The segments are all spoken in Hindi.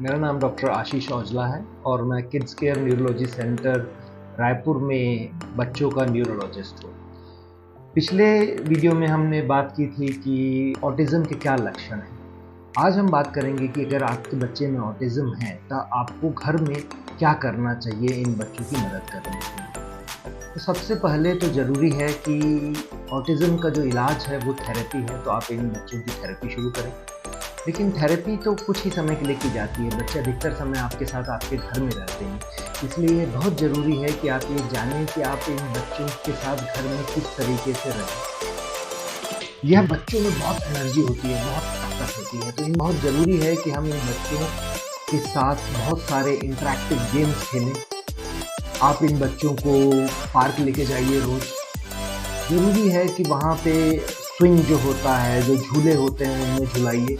मेरा नाम डॉक्टर आशीष औजला है और मैं kids care neurology centre Raipur में बच्चों का न्यूरोलॉजिस्ट हूँ। पिछले वीडियो में हमने बात की थी कि ऑटिज़म के क्या लक्षण हैं। आज हम बात करेंगे कि अगर आपके बच्चे में ऑटिज़म है तो आपको घर में क्या करना चाहिए इन बच्चों की मदद करने के लिए। तो सबसे पहले तो ज़रूरी है कि ऑटिज़म का जो इलाज है वो थेरेपी है, तो आप इन बच्चों की थेरेपी शुरू करें। लेकिन थेरेपी तो कुछ ही समय के लिए की जाती है, बच्चे अधिकतर समय आपके साथ आपके घर में रहते हैं, इसलिए बहुत ज़रूरी है कि आप ये जानें कि आप इन बच्चों के साथ घर में किस तरीके से रहें। यह बच्चों में बहुत एनर्जी होती है, बहुत ताकत होती है, तो ये बहुत ज़रूरी है कि हम इन बच्चों के साथ बहुत सारे इंटरैक्टिव गेम्स खेलें। आप इन बच्चों को पार्क लेके जाइए रोज़। ज़रूरी है कि वहाँ पे स्विंग जो होता है, जो झूले होते हैं उनमें झुलाइए।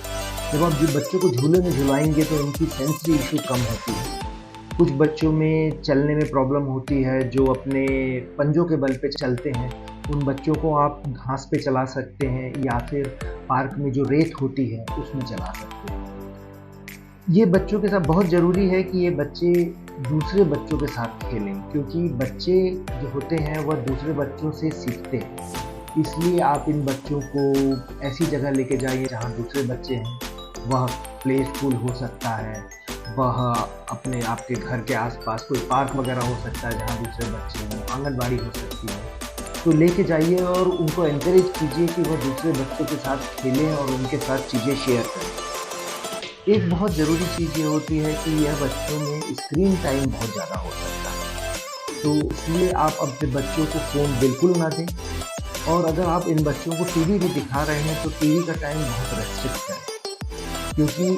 जब आप जो बच्चों को झूले में झुलाएंगे तो उनकी सेंसरी इशू कम होती है। कुछ बच्चों में चलने में प्रॉब्लम होती है, जो अपने पंजों के बल पे चलते हैं, उन बच्चों को आप घास पे चला सकते हैं या फिर पार्क में जो रेत होती है उसमें चला सकते हैं। ये बच्चों के साथ बहुत ज़रूरी है कि ये बच्चे दूसरे बच्चों के साथ खेलें, क्योंकि बच्चे जो होते हैं वह दूसरे बच्चों से सीखते हैं। इसलिए आप इन बच्चों को ऐसी जगह लेके जाइए जहाँ दूसरे बच्चे हैं। वह प्ले स्कूल हो सकता है, वह अपने आपके घर के आसपास कोई पार्क वगैरह हो सकता है जहाँ दूसरे बच्चे हों, आंगनबाड़ी हो सकती है। तो लेके जाइए और उनको एनकरेज कीजिए कि वह दूसरे बच्चों के साथ खेलें और उनके साथ चीज़ें शेयर करें। एक बहुत ज़रूरी चीज़ ये होती है कि यह बच्चों में स्क्रीन टाइम बहुत ज़्यादा हो सकता है, तो इसलिए आप अपने बच्चों को फ़ोन बिल्कुल ना दें। और अगर आप इन बच्चों को टीवी भी दिखा रहे हैं तो टीवी का टाइम बहुत रेस्ट्रिक्ट करें, क्योंकि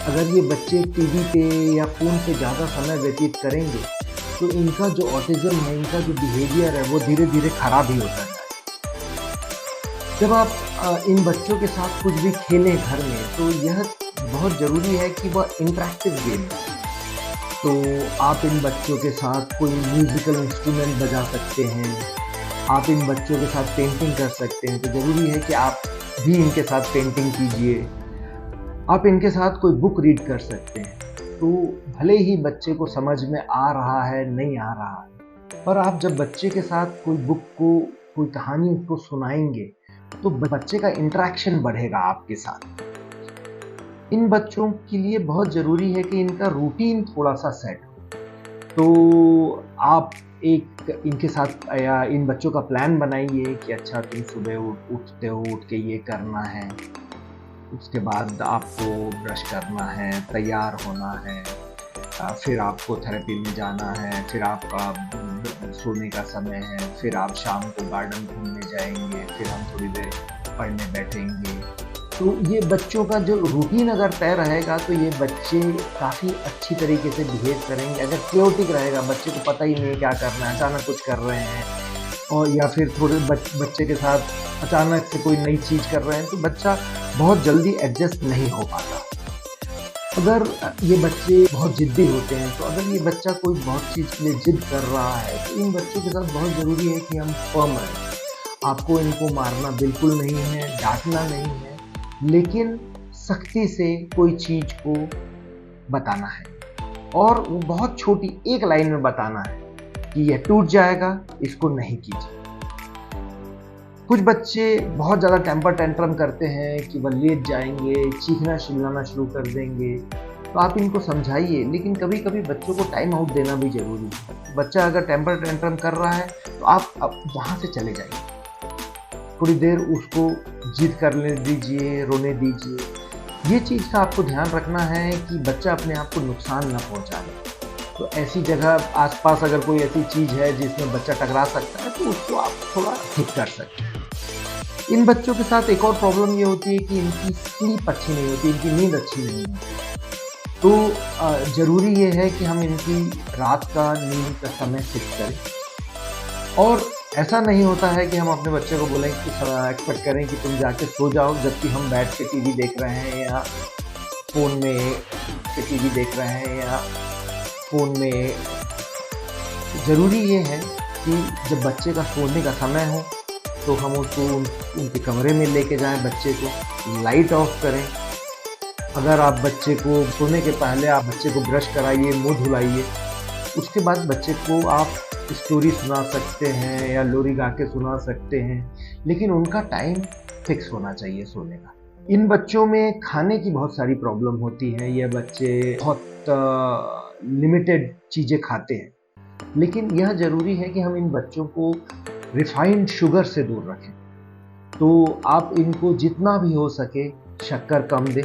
अगर ये बच्चे टीवी पे या फ़ोन पे ज़्यादा समय व्यतीत करेंगे तो इनका जो ऑटिज़म है, इनका जो बिहेवियर है वो धीरे धीरे ख़राब ही होता जाएगा। जब आप इन बच्चों के साथ कुछ भी खेलें घर में, तो यह बहुत ज़रूरी है कि वह इंटरैक्टिव गेम है। तो आप इन बच्चों के साथ कोई म्यूज़िकल इंस्ट्रूमेंट बजा सकते हैं, आप इन बच्चों के साथ पेंटिंग कर सकते हैं, तो ज़रूरी है कि आप भी इनके साथ पेंटिंग कीजिए। आप इनके साथ कोई बुक रीड कर सकते हैं, तो भले ही बच्चे को समझ में आ रहा है, नहीं आ रहा है, पर आप जब बच्चे के साथ कोई बुक को, कोई कहानी उसको सुनाएंगे तो बच्चे का इंटरेक्शन बढ़ेगा आपके साथ। इन बच्चों के लिए बहुत ज़रूरी है कि इनका रूटीन थोड़ा-सा सेट हो। तो आप एक इनके साथ या इन बच्चों का प्लान बनाइए कि अच्छा तुम सुबह उठते हो, उठ के ये करना है, उसके बाद आपको ब्रश करना है, तैयार होना है, फिर आपको थेरेपी में जाना है, फिर आपका सोने का समय है, फिर आप शाम को गार्डन घूमने जाएँगे, फिर हम थोड़ी देर पढ़ने बैठेंगे। तो ये बच्चों का जो रूटीन अगर तय रहेगा तो ये बच्चे काफ़ी अच्छी तरीके से बिहेव करेंगे। अगर कैओटिक रहेगा, बच्चे को पता ही नहीं है क्या करना है, अचानक कुछ कर रहे हैं और या फिर थोड़े बच्चे के साथ अचानक से कोई नई चीज़ कर रहे हैं, तो बच्चा बहुत जल्दी एडजस्ट नहीं हो पाता। अगर ये बच्चे बहुत ज़िद्दी होते हैं, तो अगर ये बच्चा कोई बहुत चीज़ के लिए ज़िद कर रहा है, तो इन बच्चों के साथ बहुत ज़रूरी है कि हम फ़र्म रहें। आपको इनको मारना बिल्कुल नहीं है, डाँटना नहीं है, लेकिन सख्ती से कोई चीज़ को बताना है और वो बहुत छोटी एक लाइन में बताना है कि यह टूट जाएगा, इसको नहीं कीजिए। कुछ बच्चे बहुत ज़्यादा टेम्पर टेंट्रम करते हैं कि वह लेट जाएंगे, चीखना चिल्लाना शुरू कर देंगे, तो आप इनको समझाइए, लेकिन कभी-कभी बच्चों को टाइम आउट देना भी ज़रूरी है। बच्चा अगर टेम्पर टेंट्रम कर रहा है तो आप अब वहाँ से चले जाइए, थोड़ी देर उसको जिद करने दीजिए, रोने दीजिए। ये चीज़ का आपको ध्यान रखना है कि बच्चा अपने आप को नुकसान ना पहुँचाए। तो ऐसी जगह आस-पास अगर कोई ऐसी चीज़ है जिसमें बच्चा टकरा सकता है, तो उसको आप थोड़ा ठीक कर सकते हैं। इन बच्चों के साथ एक और प्रॉब्लम ये होती है कि इनकी स्लीप अच्छी नहीं होती, इनकी नींद अच्छी नहीं होती। तो ज़रूरी ये है कि हम इनकी रात का नींद का समय फिक्स करें। और ऐसा नहीं होता है कि हम अपने बच्चे को बोलें कि एक्सपेक्ट करें कि तुम जाके सो जाओ, जबकि हम बैठ के टीवी देख रहे हैं या फ़ोन में टीवी देख रहे हैं या फ़ोन में। ज़रूरी ये है कि जब बच्चे का सोने का समय हो तो हम उसको उनके कमरे में लेके जाएं, बच्चे को लाइट ऑफ करें अगर आप बच्चे को सोने के पहले आप बच्चे को ब्रश कराइए, मुंह धुलाइए, उसके बाद बच्चे को आप स्टोरी सुना सकते हैं या लोरी गा के सुना सकते हैं, लेकिन उनका टाइम फिक्स होना चाहिए सोने का। इन बच्चों में खाने की बहुत सारी प्रॉब्लम होती है। ये बच्चे बहुत लिमिटेड चीज़ें खाते हैं, लेकिन यह ज़रूरी है कि हम इन बच्चों को रिफाइंड शुगर से दूर रखें। तो आप इनको जितना भी हो सके शक्कर कम दें।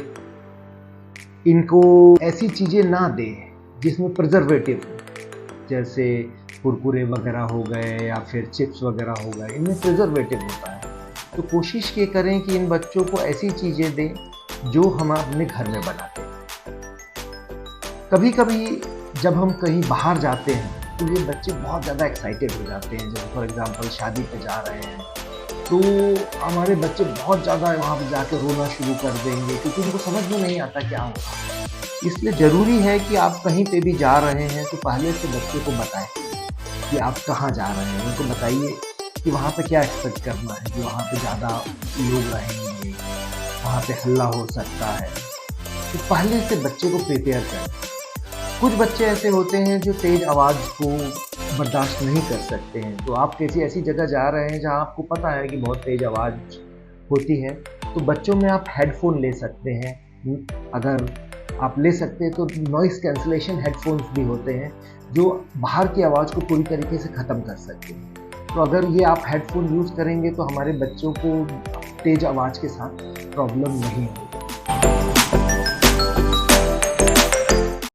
इनको ऐसी चीज़ें ना दें जिसमें प्रिजर्वेटिव हो, जैसे कुरकुरे वगैरह हो गए या फिर चिप्स वगैरह हो गए, इनमें प्रिजर्वेटिव होता है। तो कोशिश ये करें कि इन बच्चों को ऐसी चीज़ें दें जो हम अपने घर में बनाते हैं। कभी कभी जब हम कहीं बाहर जाते हैं तो ये बच्चे बहुत ज़्यादा एक्साइटेड हो जाते हैं। जैसे फॉर एग्जांपल शादी पे जा रहे हैं तो हमारे बच्चे बहुत ज़्यादा वहाँ पे जाके रोना शुरू कर देंगे, क्योंकि उनको समझ में नहीं आता क्या होगा। इसलिए ज़रूरी है कि आप कहीं पे भी जा रहे हैं तो पहले से बच्चे को बताएं कि आप कहाँ जा रहे हैं। उनको बताइए कि वहाँ पे क्या एक्सपेक्ट करना है, कि वहाँ पे ज़्यादा लोग रहेंगे, वहाँ पे हल्ला हो सकता है। तो पहले से बच्चे को प्रिपेयर करें। कुछ बच्चे ऐसे होते हैं जो तेज़ आवाज़ को बर्दाश्त नहीं कर सकते हैं। तो आप किसी ऐसी जगह जा रहे हैं जहाँ आपको पता है कि बहुत तेज़ आवाज़ होती है, तो बच्चों में आप हेडफोन ले सकते हैं। अगर आप ले सकते हैं तो नॉइज़ कैंसलेशन हेडफोन्स भी होते हैं जो बाहर की आवाज़ को पूरी तरीके से ख़त्म कर सकते हैं। तो अगर ये आप हेडफोन यूज़ करेंगे तो हमारे बच्चों को तेज़ आवाज़ के साथ प्रॉब्लम नहीं होगी।